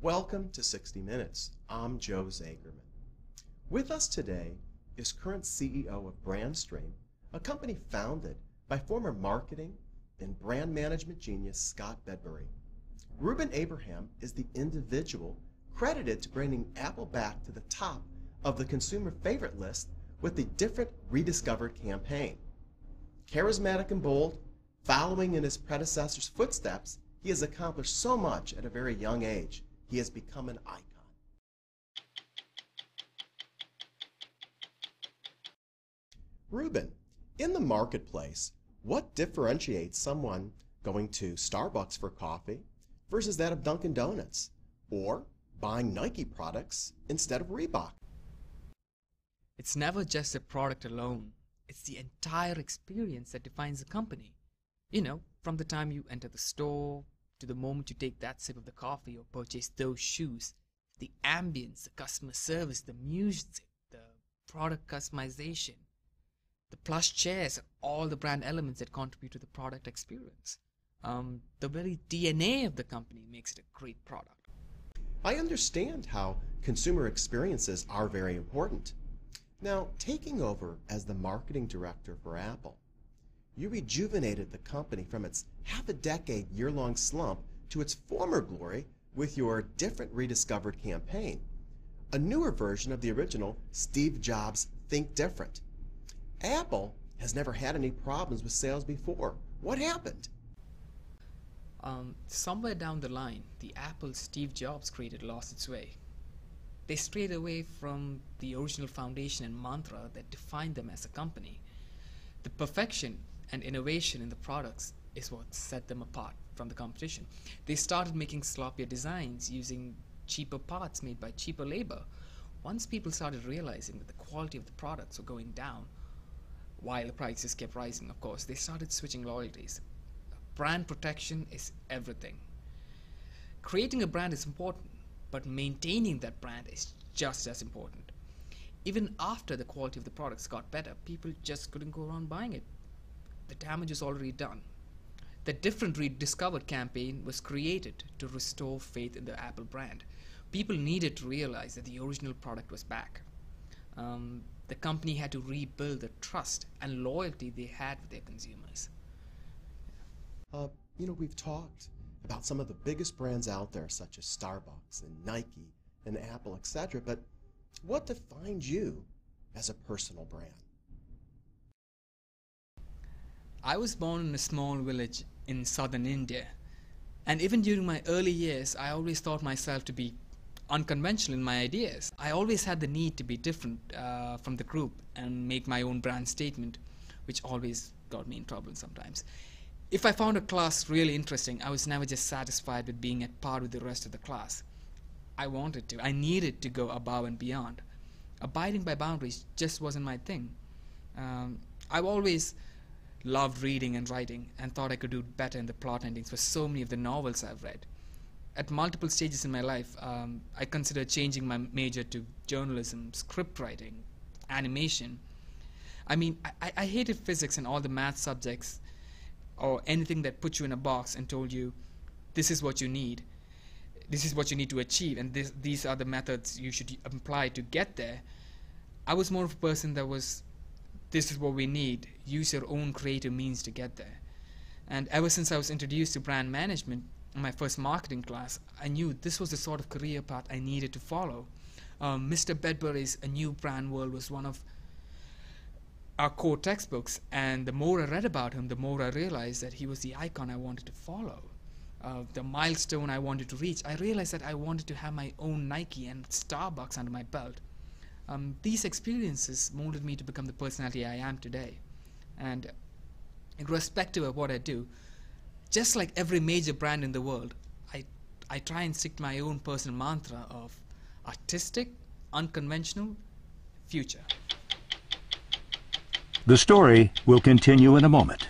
Welcome to 60 Minutes. I'm Joe Zagerman. With us today is current CEO of BrandStream, a company founded by former marketing and brand management genius Scott Bedbury. Reuben Abraham is the individual credited to bringing Apple back to the top of the consumer favorite list with the Different Rediscovered campaign. Charismatic and bold, following in his predecessor's footsteps, he has accomplished so much at a very young age. He has become an icon. Reuben, in the marketplace, what differentiates someone going to Starbucks for coffee versus that of Dunkin' Donuts, or buying Nike products instead of Reebok? It's never just a product alone. It's the entire experience that defines a company. You know, from the time you enter the store to the moment you take that sip of the coffee or purchase those shoes, the ambience, the customer service, the music, the product customization, the plush chairs, all the brand elements that contribute to the product experience. The very DNA of the company makes it a great product. I understand how consumer experiences are very important. Now, taking over as the marketing director for Apple, you rejuvenated the company from its half-a-decade year-long slump to its former glory with your Different Rediscovered campaign, a newer version of the original Steve Jobs' Think Different. Apple has never had any problems with sales before. What happened? Somewhere down the line, the Apple Steve Jobs created lost its way. They strayed away from the original foundation and mantra that defined them as a company. The perfection and innovation in the products is what set them apart from the competition. They started making sloppier designs using cheaper parts made by cheaper labor. Once people started realizing that the quality of the products were going down, while the prices kept rising, of course, they started switching loyalties. Brand protection is everything. Creating a brand is important, but maintaining that brand is just as important. Even after the quality of the products got better, people just couldn't go around buying it. The damage is already done. The Different Rediscovered campaign was created to restore faith in the Apple brand. People needed to realize that the original product was back. The company had to rebuild the trust and loyalty they had with their consumers. We've talked about some of the biggest brands out there, such as Starbucks and Nike and Apple, etc. But what defines you as a personal brand? I was born in a small village in southern India, and even during my early years, I always thought myself to be unconventional in my ideas. I always had the need to be different from the group and make my own brand statement, which always got me in trouble sometimes. If I found a class really interesting, I was never just satisfied with being at par with the rest of the class. I needed to go above and beyond. Abiding by boundaries just wasn't my thing. I've always loved reading and writing and thought I could do better in the plot endings for so many of the novels I've read. At multiple stages in my life, I considered changing my major to journalism, script writing, animation. I hated physics and all the math subjects, or anything that put you in a box and told you, this is what you need to achieve, and these are the methods you should apply to get there. I was more of a person that was, this is what we need, use your own creative means to get there. And ever since I was introduced to brand management in my first marketing class, I knew this was the sort of career path I needed to follow. Mr. Bedbury's A New Brand World was one of our core textbooks, and the more I read about him, the more I realized that he was the icon I wanted to follow. The milestone I wanted to reach, I realized that I wanted to have my own Nike and Starbucks under my belt. These experiences molded me to become the personality I am today. And irrespective of what I do, just like every major brand in the world, I try and stick to my own personal mantra of artistic, unconventional, future. The story will continue in a moment.